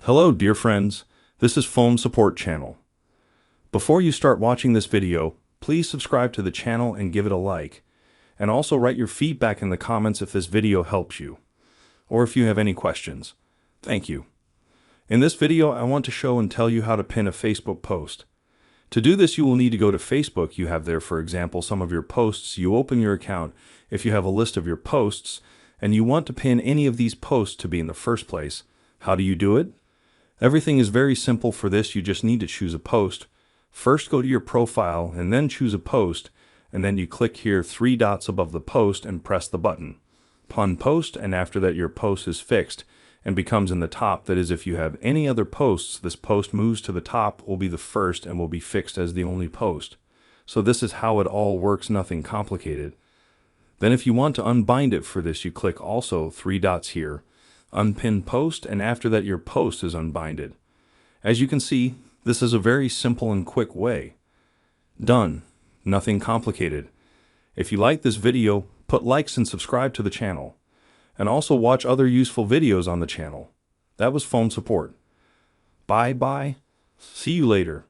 Hello, dear friends. This is Foam Support Channel. Before you start watching this video, please subscribe to the channel and give it a like. And also write your feedback in the comments if this video helps you, or if you have any questions. Thank you. In this video, I want to show and tell you how to pin a Facebook post. To do this, you will need to go to Facebook. You have there, for example, some of your posts. You open your account if you have a list of your posts, and you want to pin any of these posts to be in the first place. How do you do it? Everything is very simple for this. You just need to choose a post. First, go to your profile and then choose a post, and then you click here 3 dots above the post and press the button. Pin post, and after that your post is fixed and becomes in the top. That is, if you have any other posts, this post moves to the top, will be the first, and will be fixed as the only post. So this is how it all works, nothing complicated. Then if you want to unbind it, for this you click also 3 dots here, unpin post, and after that your post is unbinded. As you can see, this is a very simple and quick way. Done. Nothing complicated. If you like this video, put likes and subscribe to the channel. And also watch other useful videos on the channel. That was Foam Support. Bye bye. See you later.